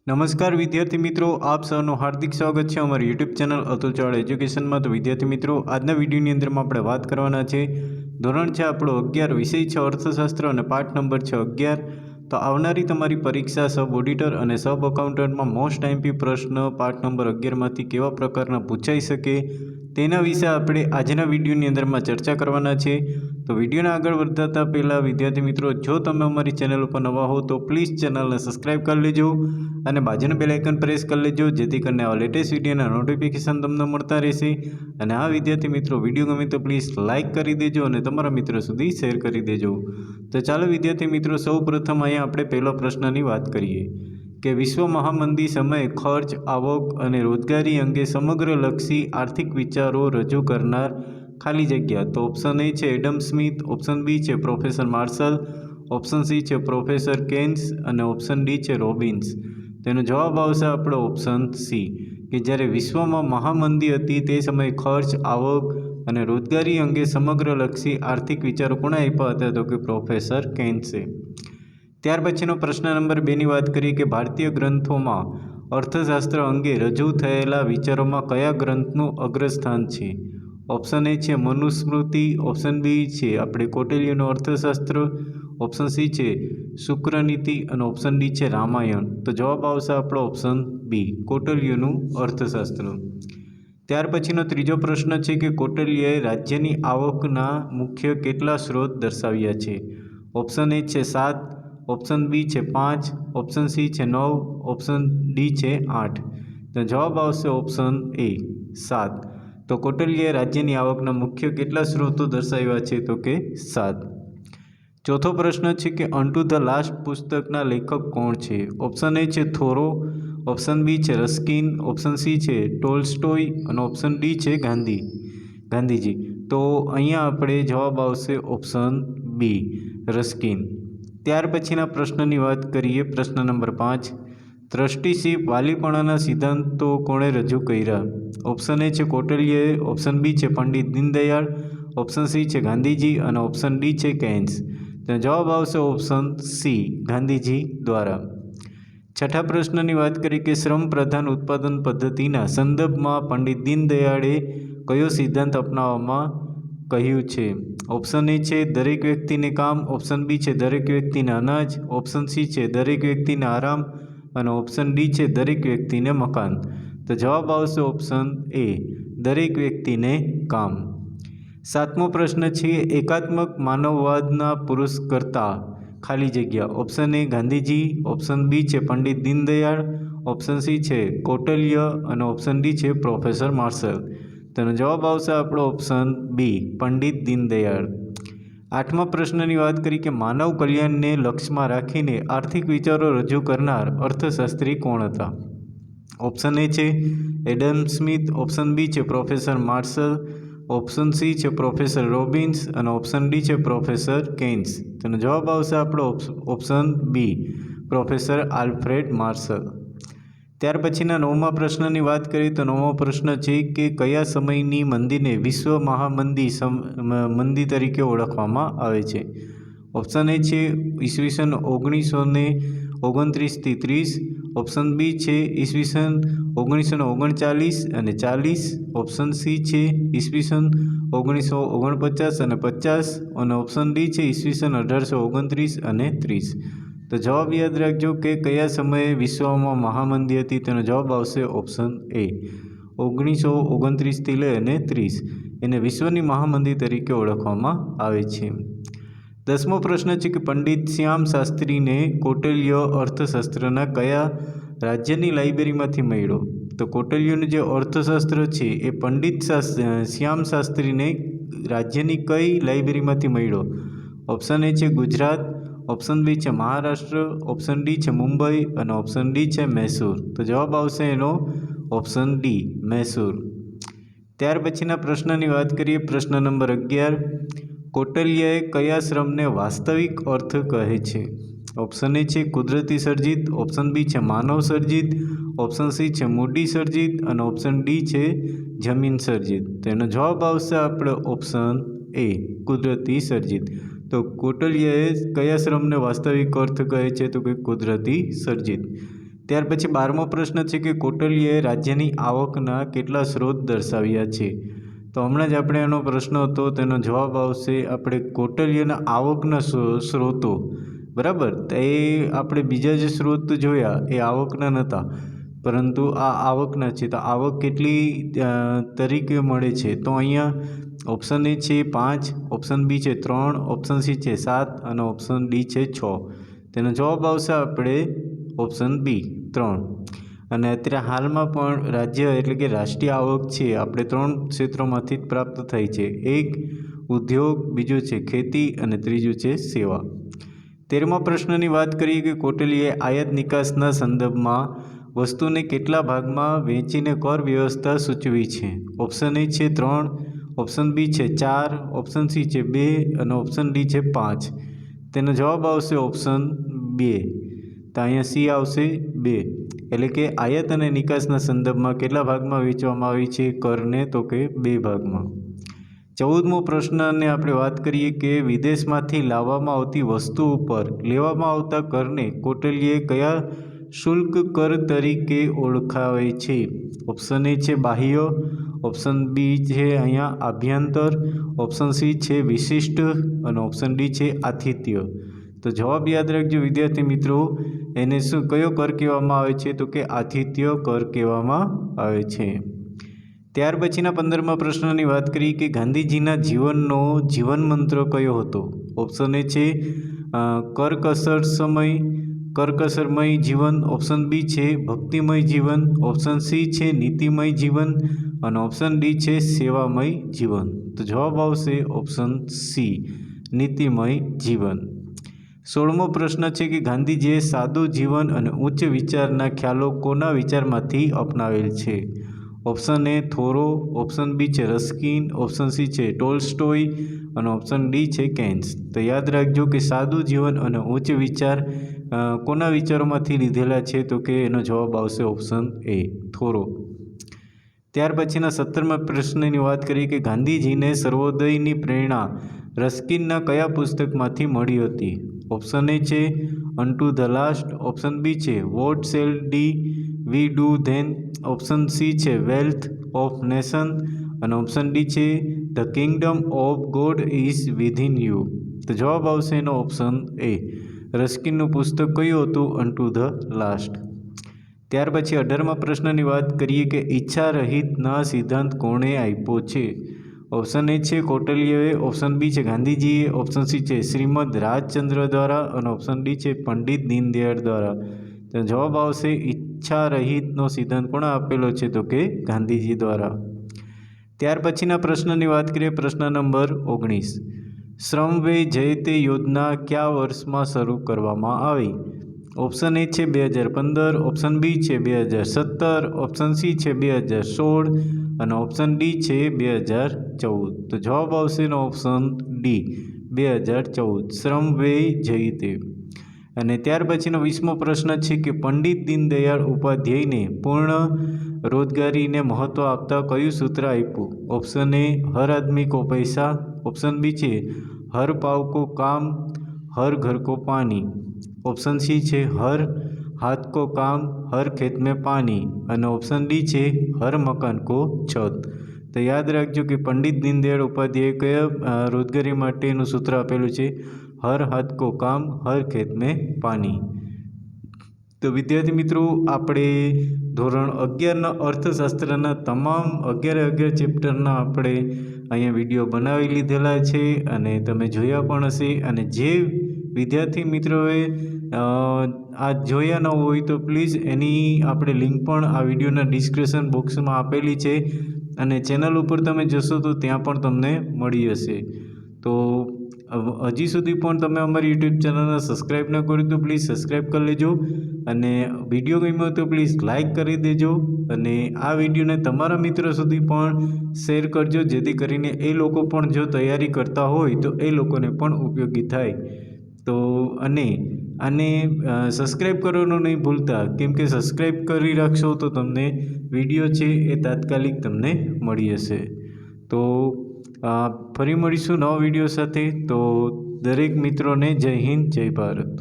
નમસ્કાર વિદ્યાર્થી મિત્રો, આપ સૌનું હાર્દિક સ્વાગત છે અમારી યુટ્યુબ ચેનલ અતુલ ચૌહાણ એજ્યુકેશનમાં। તો વિદ્યાર્થી મિત્રો, આજના વિડીયોની અંદરમાં આપણે વાત કરવાના છે ધોરણ છે આપણો 11, વિષય છે અર્થશાસ્ત્ર અને પાઠ નંબર છે 11। તો આવનારી તમારી પરીક્ષા સબ ઓડિટર અને સબ અકાઉન્ટન્ટમાં મોસ્ટ આઈએમપી પ્રશ્ન પાઠ નંબર 11માંથી કેવા પ્રકારના પૂછાઈ શકે તેના વિશે આપણે આજના વિડીયોની અંદરમાં ચર્ચા કરવાના છે। તો વિડીયોને આગળ વધારતા પહેલાં વિદ્યાર્થી મિત્રો, જો તમે અમારી ચેનલ ઉપર નવા હો તો પ્લીઝ ચેનલને સબસ્ક્રાઈબ કરી લેજો અને બાજુનું બેલ આઇકન પ્રેસ કરી લેજો, જેથી કરીને આવા લેટેસ્ટ વિડીયોના નોટિફિકેશન તમને મળતા રહેશે। અને આ વિદ્યાર્થી મિત્રો, વિડીયો ગમે તો પ્લીઝ લાઇક કરી દેજો અને તમારા મિત્રો સુધી શેર કરી દેજો। તો ચાલો વિદ્યાર્થી મિત્રો, સૌ પ્રથમ અહીંયા આપણે પહેલો પ્રશ્નની વાત કરીએ કે વિશ્વ મહામંદી સમયે ખર્ચ, આવક અને રોજગારી અંગે સમગ્રલક્ષી આર્થિક વિચારો રજૂ કરનાર ખાલી જગ્યા। તો ઓપ્શન એ છે એડમ સ્મિથ, ઓપ્શન બી છે પ્રોફેસર માર્શલ, ઓપ્શન સી છે પ્રોફેસર કેન્સ અને ઓપ્શન ડી છે રોબિન્સ। તેનો જવાબ આવશે આપણો ઓપ્શન સી, કે જ્યારે વિશ્વમાં મહામંદી હતી તે સમયે ખર્ચ, આવક અને રોજગારી અંગે સમગ્રલક્ષી આર્થિક વિચારો કોણે આપ્યા હતા? તો કે પ્રોફેસર કેન્સે। ત્યાર પછીનો પ્રશ્ન નંબર 2ની વાત કરીએ કે ભારતીય ગ્રંથોમાં અર્થશાસ્ત્ર અંગે રજૂ થયેલા વિચારોમાં કયા ગ્રંથનું અગ્રસ્થાન છે? ઓપ્શન એ છે મનુસ્મૃતિ, ઓપ્શન બી છે આપણે કૌટિલ્યનું અર્થશાસ્ત્ર, ઓપ્શન સી છે શુક્રનીતિ અને ઓપ્શન ડી છે રામાયણ। તો જવાબ આવશે આપણો ઓપ્શન બી, કૌટિલ્યનું અર્થશાસ્ત્ર। ત્યાર પછીનો ત્રીજો પ્રશ્ન છે કે કૌટિલ્યએ રાજ્યની આવકના મુખ્ય કેટલા સ્ત્રોત દર્શાવ્યા છે? ઓપ્શન એ છે 7, ઓપ્શન બી છે 5, ઓપ્શન સી છે 9, ઓપ્શન ડી છે 8। તો જવાબ આવશે ઓપ્શન એ 7। તો કૌટિલ્યએ રાજ્યની આવકના મુખ્ય કેટલા સ્ત્રોતો દર્શાવ્યા છે? તો કે 7। ચોથો પ્રશ્ન છે કે અનટુ ધ લાસ્ટ પુસ્તકના લેખક કોણ છે? ઓપ્શન એ છે થોરો, ઓપ્શન બી છે રસ્કિન, ઓપ્શન સી છે ટોલ્સ્ટોય અને ઓપ્શન ડી છે ગાંધીજી। તો અહીંયા આપણે જવાબ આવશે ઓપ્શન બી, રસ્કિન। ત્યાર પછીના પ્રશ્નની વાત કરીએ, પ્રશ્ન નંબર 5, ટ્રસ્ટીશીપ વાલીપણાના સિદ્ધાંતો કોણે રજૂ કર્યા? ઓપ્શન એ છે કૌટિલ્યએ, ઓપ્શન બી છે પંડિત દીનદયાળ, ઓપ્શન સી છે ગાંધીજી અને ઓપ્શન ડી છે કેન્સ। તો જવાબ આવશે ઓપ્શન સી, ગાંધીજી દ્વારા। છઠ્ઠા પ્રશ્નની વાત કરીએ કે શ્રમ પ્રધાન ઉત્પાદન પદ્ધતિના સંદર્ભમાં પંડિત દીનદયાળે કયો સિદ્ધાંત અપનાવવામાં કહ્યું છે? ઓપ્શન એ છે દરેક વ્યક્તિને કામ, ઓપ્શન બી છે દરેક વ્યક્તિને અનાજ, ઓપ્શન સી છે દરેક વ્યક્તિને આરામ અને ઓપ્શન ડી છે દરેક વ્યક્તિને મકાન। તો જવાબ આવશે ઓપ્શન એ, દરેક વ્યક્તિને કામ। સાતમો પ્રશ્ન છે એકાત્મક માનવવાદના પુરસ્કર્તા ખાલી જગ્યા। Option A Gandhiji, option B છે પંડિત દીનદયાળ, ઓપ્શન સી છે કૌટિલ્ય અને ઓપ્શન ડી છે પ્રોફેસર માર્શલ। તેનો જવાબ આવશે આપણો ઓપ્શન બી, પંડિત દીનદયાળ। આઠમા પ્રશ્નની વાત કરી કે માનવ કલ્યાણને લક્ષ્યમાં રાખીને આર્થિક વિચારો રજૂ કરનાર અર્થશાસ્ત્રી કોણ હતા? ઓપ્શન એ છે એડમ સ્મિથ, ઓપ્શન બી છે પ્રોફેસર માર્શલ, ઓપ્શન સી છે પ્રોફેસર રોબિન્સ અને ઓપ્શન ડી છે પ્રોફેસર કેન્સ। તેનો જવાબ આવશે આપણો option B, professor Alfred Marshall. ત્યાર પછીના 9મા પ્રશ્નની વાત કરીએ તો 9મો પ્રશ્ન છે કે કયા સમયની મંદીને વિશ્વ મંદી તરીકે ઓળખવામાં આવે છે? ઓપ્શન એ છે ઈસવીસન 1929થી 30, ઓપ્શન બી છે ઈસવીસન 1939 અને 40, ઓપ્શન સી છે ઈસવીસન 1949 અને 50 અને ઓપ્શન ડી છે ઈસવીસન 1829 અને 30। તો જવાબ યાદ રાખજો કે કયા સમયે વિશ્વમાં મહામંદી હતી? તેનો જવાબ આવશે ઓપ્શન એ, 1929થી લઈ અને 30, એને વિશ્વની મહામંદી તરીકે ઓળખવામાં આવે છે। 10મો પ્રશ્ન છે કે પંડિત શ્યામ શાસ્ત્રીને કૌટિલ્ય અર્થશાસ્ત્રના કયા રાજ્યની લાઇબ્રેરીમાંથી મળ્યો? તો કૌટિલ્યનું જે અર્થશાસ્ત્ર છે એ પંડિત શ્યામ શાસ્ત્રીને રાજ્યની કઈ લાઇબ્રેરીમાંથી મળ્યો? ઓપ્શન એ છે ગુજરાત, ઓપ્શન બી છે મહારાષ્ટ્ર, ઓપ્શન ડી છે મુંબઈ અને ઓપ્શન ડી છે મૈસૂર। તો જવાબ આવશે એનો ઓપ્શન ડી, મૈસૂર। ત્યાર પછીના પ્રશ્નની વાત કરીએ, પ્રશ્ન નંબર 11, કૌટિલ્યએ કયા શ્રમને વાસ્તવિક અર્થ કહે છે? ઓપ્શન એ છે કુદરતી સર્જિત, ઓપ્શન બી છે માનવ સર્જિત, ઓપ્શન સી છે મૂડી સર્જિત અને ઓપ્શન ડી છે જમીન સર્જિત। તેનો જવાબ આવશે આપણે ઓપ્શન એ, કુદરતી સર્જિત। તો કૌટિલ્યએ કયા શ્રમને વાસ્તવિક અર્થ કહે છે? તો કે કુદરતી સર્જિત। ત્યાર પછી 12મો પ્રશ્ન છે કે કૌટિલ્યએ રાજ્યની આવકના કેટલા સ્ત્રોત દર્શાવ્યા છે? તો હમણાં જ આપણે એનો પ્રશ્ન હતો, તેનો જવાબ આવશે આપણે કૌટિલ્યના આવકના સ્ત્રોતો, બરાબર. તો એ આપણે બીજા જે સ્ત્રોત જોયા એ આવકના નહોતા, પરંતુ આ આવકના છે. તો આવક કેટલી તરીકે મળે છે? તો અહીંયા ઓપ્શન એ છે 5, ઓપ્શન બી છે 3, ઓપ્શન સી છે 7 અને ઓપ્શન ડી છે 6. તેનો જવાબ આવશે આપણે ઓપ્શન બી 3. અને અત્યારે હાલમાં પણ રાજ્ય એટલે કે રાષ્ટ્રીય આવક છે આપણે 3 ક્ષેત્રોમાંથી જ પ્રાપ્ત થઈ છે. એક ઉદ્યોગ, બીજું છે ખેતી અને ત્રીજું છે સેવા. 13મા પ્રશ્નની વાત કરીએ કે કૌટિલ્યએ આયાત નિકાસના સંદર્ભમાં વસ્તુને કેટલા ભાગમાં વહેંચીને કર વ્યવસ્થા સૂચવી છે? ઓપ્શન એ છે 3, ઓપ્શન બી છે 4, ઓપ્શન સી છે 2 અને ઓપ્શન ડી છે 5. તેનો જવાબ આવશે ઓપ્શન 2. તો અહીંયા સી આવશે 2. એટલે કે આયાત અને નિકાસના સંદર્ભમાં કેટલા ભાગમાં વહેંચવામાં આવી છે કરને? તો કે 2 ભાગમાં. 14મો પ્રશ્નને આપણે વાત કરીએ કે વિદેશમાંથી લાવવામાં આવતી વસ્તુ ઉપર લેવામાં આવતા કરને કૌટિલ્યએ કયા શુલ્ક કર તરીકે ઓળખાવે છે? ઓપ્શન એ છે બાહ્ય, ઓપ્શન બી છે અહીંયા આભ્યંતર, ઓપ્શન સી છે વિશિષ્ટ અને ઓપ્શન ડી છે આતિથ્ય. તો જવાબ યાદ રાખજો વિદ્યાર્થી મિત્રો, એને કયો કર કહેવામાં આવે છે? તો કે આતિથ્ય કર કહેવામાં આવે છે. ત્યાર પછીના 15મા પ્રશ્નની વાત કરીએ કે ગાંધીજીના જીવનનો જીવનમંત્ર કયો હતો? ઓપ્શન એ છે કરકસરમય જીવન, ઓપ્શન બી છે ભક્તિમય જીવન, ઓપ્શન સી છે નીતિમય જીવન અને ઓપ્શન ડી છે સેવામય જીવન. તો જવાબ આવશે ઓપ્શન સી, નીતિમય જીવન. 16મો પ્રશ્ન છે કે ગાંધીજીએ સાદું જીવન અને ઉચ્ચ વિચારના ખ્યાલો કોના વિચારમાંથી અપનાવેલ છે? ઓપ્શન એ થોરો, ઓપ્શન બી છે રસ્કિન, ઓપ્શન સી છે ટોલ્સ્ટોય અને ઓપ્શન ડી છે કેન્સ. તો યાદ રાખજો કે સાદું જીવન અને ઉચ્ચ વિચાર કોના વિચારોમાંથી લીધેલા છે? તો કે એનો જવાબ આવશે ઓપ્શન એ, થોરો. ત્યાર પછીના 17મા પ્રશ્નની વાત કરીએ કે ગાંધીજીને સર્વોદયની પ્રેરણા રસ્કિનના કયા પુસ્તકમાંથી મળી હતી? ઓપ્શન એ છે unto the last, option B છે what shall we do then, option C છે વેલ્થ ઓફ નેશન અને ઓપ્શન ડી છે the kingdom of God is within you. તો જવાબ આવશે એનો ઓપ્શન એ. રસ્કિનનું પુસ્તક કયું હતું? અનટુ ધ લાસ્ટ. ત્યાર પછી 18મા પ્રશ્નની વાત કરીએ કે ઈચ્છા રહિતના સિદ્ધાંત કોણે આપ્યો છે? ઓપ્શન એ છે કૌટિલ્યએ, ઓપ્શન બી છે ગાંધીજીએ, ઓપ્શન સી છે શ્રીમદ રાજચંદ્ર દ્વારા અને ઓપ્શન ડી છે પંડિત દીનદયાળ દ્વારા. તો જવાબ આવશે ઈચ્છા રહિતનો સિદ્ધાંત કોણે આપેલો છે? તો કે ગાંધીજી દ્વારા. ત્યાર પછીના પ્રશ્નની વાત કરીએ, પ્રશ્ન નંબર 19. શ્રમવ્યય જયતે યોજના કયા વર્ષમાં શરૂ કરવામાં આવી? ઓપ્શન એ છે 2015, ઓપ્શન બી છે 2017, ઓપ્શન સી છે 2016 અને ઓપ્શન ડી છે 2014. તો જવાબ આવશે એનો ઓપ્શન ડી, 2014, શ્રમવ્યય જયતે. અને ત્યાર પછીનો 20મો પ્રશ્ન છે કે પંડિત દીનદયાળ ઉપાધ્યાયને પૂર્ણ રોજગારીને મહત્ત્વ આપતા કયું સૂત્ર આપ્યું? ઓપ્શન એ હર આદમી કો પૈસા, ઓપ્શન બી છે હર પાવ કો કામ, હર ઘર કો પાની, ઓપ્શન સી છે હર હાથ કો કામ, હર ખેત મેં પાની અને ઓપ્શન ડી છે હર મકાન કો છત. તો યાદ રાખજો કે પંડિત દીનદયાળ ઉપાધ્યાયે કયા રોજગારી માટેનું સૂત્ર આપેલું છે? હર હાથ કો કામ, હર ખેત મેં પાની. તો વિદ્યાર્થી મિત્રો, આપણે ધોરણ 11ના અર્થશાસ્ત્રના તમામ 11 ચેપ્ટરના આપણે અહીંયા વિડીયો બનાવી લીધેલા છે અને તમે જોયા પણ હશે. અને જે વિદ્યાર્થી મિત્રોએ આ જોયા ન હોય તો પ્લીઝ એની આપણે લિંક પણ આ વિડીયોના ડિસ્ક્રિપ્શન બોક્સમાં આપેલી છે અને ચેનલ ઉપર તમે જશો તો ત્યાં પણ તમને મળી હશે. તો હજી સુધી પણ તમે અમારી યુટ્યુબ ચેનલને સબસ્ક્રાઈબ ન કર્યું તો પ્લીઝ સબસ્ક્રાઈબ કરી લેજો અને વિડીયો ગમ્યો તો પ્લીઝ લાઇક કરી દેજો અને આ વિડીયોને તમારા મિત્રો સુધી પણ શેર કરજો, જેથી કરીને એ લોકો પણ જો તૈયારી કરતા હોય તો એ લોકોને પણ ઉપયોગી થાય. તો આને સબસ્ક્રાઈબ કરવાનું નહીં ભૂલતા, કેમ કે સબસ્ક્રાઈબ કરી રાખશો તો તમને વિડીયો છે એ તાત્કાલિક તમને મળી હશે. તો ફરી મળીશું નવા વિડીયો સાથે. તો દરેક મિત્રોને જય હિન્દ, જય ભારત.